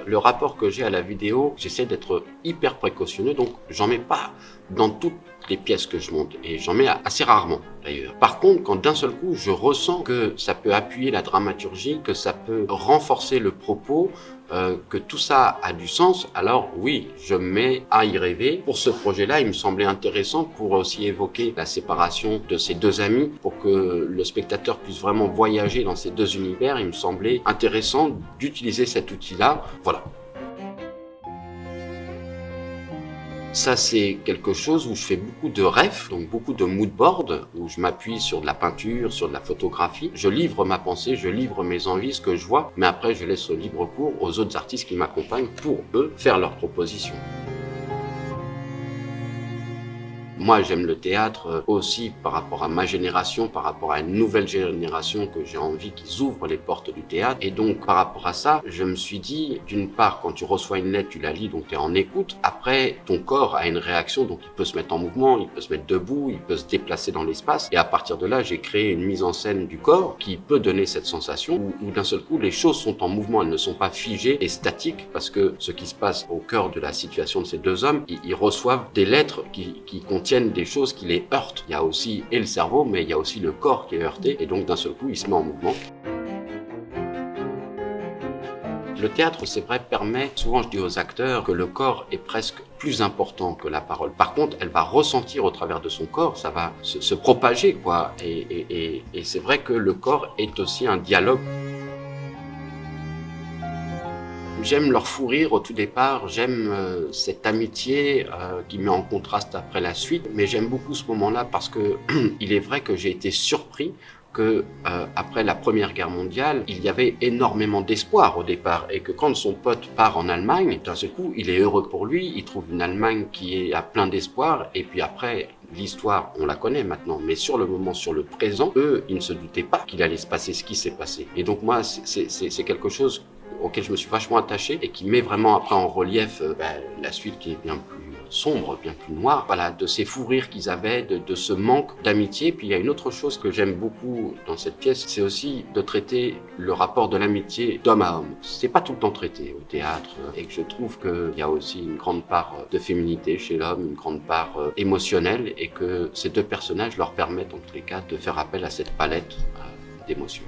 le rapport que j'ai à la vidéo, j'essaie d'être hyper précautionneux, donc j'en mets pas dans toutes les pièces que je monte, et j'en mets assez rarement d'ailleurs. Par contre, quand d'un seul coup je ressens que ça peut appuyer la dramaturgie, que ça peut renforcer le propos, que tout ça a du sens, alors oui, je me mets à y rêver. Pour ce projet-là, il me semblait intéressant pour aussi évoquer la séparation de ces deux amis, pour que le spectateur puisse vraiment voyager dans ces deux univers. Il me semblait intéressant d'utiliser cet outil-là. Voilà. Ça, c'est quelque chose où je fais beaucoup de refs, donc beaucoup de mood board, où je m'appuie sur de la peinture, sur de la photographie. Je livre ma pensée, je livre mes envies, ce que je vois, mais après, je laisse libre cours aux autres artistes qui m'accompagnent pour, eux, faire leurs propositions. Moi, j'aime le théâtre aussi par rapport à ma génération, par rapport à une nouvelle génération que j'ai envie qu'ils ouvrent les portes du théâtre. Et donc, par rapport à ça, je me suis dit, d'une part, quand tu reçois une lettre, tu la lis, donc tu es en écoute. Après, ton corps a une réaction, donc il peut se mettre en mouvement, il peut se mettre debout, il peut se déplacer dans l'espace. Et à partir de là, j'ai créé une mise en scène du corps qui peut donner cette sensation où d'un seul coup, les choses sont en mouvement, elles ne sont pas figées et statiques, parce que ce qui se passe au cœur de la situation de ces deux hommes, ils reçoivent des lettres qui contiennent des choses qui les heurtent. Il y a aussi le cerveau, mais il y a aussi le corps qui est heurté, et donc d'un seul coup, il se met en mouvement. Le théâtre, c'est vrai, permet, souvent je dis aux acteurs que le corps est presque plus important que la parole. Par contre, elle va ressentir au travers de son corps, ça va se propager, quoi. Et c'est vrai que le corps est aussi un dialogue. J'aime leur fou rire au tout départ, j'aime cette amitié qui met en contraste après la suite, mais j'aime beaucoup ce moment-là parce que il est vrai que j'ai été surpris que après la Première Guerre mondiale, il y avait énormément d'espoir au départ, et que quand son pote part en Allemagne, d'un seul coup, il est heureux pour lui, il trouve une Allemagne qui a plein d'espoir, et puis après, l'histoire, on la connaît maintenant, mais sur le moment, sur le présent, eux, ils ne se doutaient pas qu'il allait se passer ce qui s'est passé. Et donc moi, c'est quelque chose auquel je me suis vachement attaché et qui met vraiment après en relief la suite qui est bien plus sombre, bien plus noire, voilà, de ces fous rires qu'ils avaient, de ce manque d'amitié. Puis il y a une autre chose que j'aime beaucoup dans cette pièce, c'est aussi de traiter le rapport de l'amitié d'homme à homme. C'est pas tout le temps traité au théâtre, et que je trouve qu'il y a aussi une grande part de féminité chez l'homme, une grande part émotionnelle, et que ces deux personnages leur permettent en tous les cas de faire appel à cette palette d'émotions.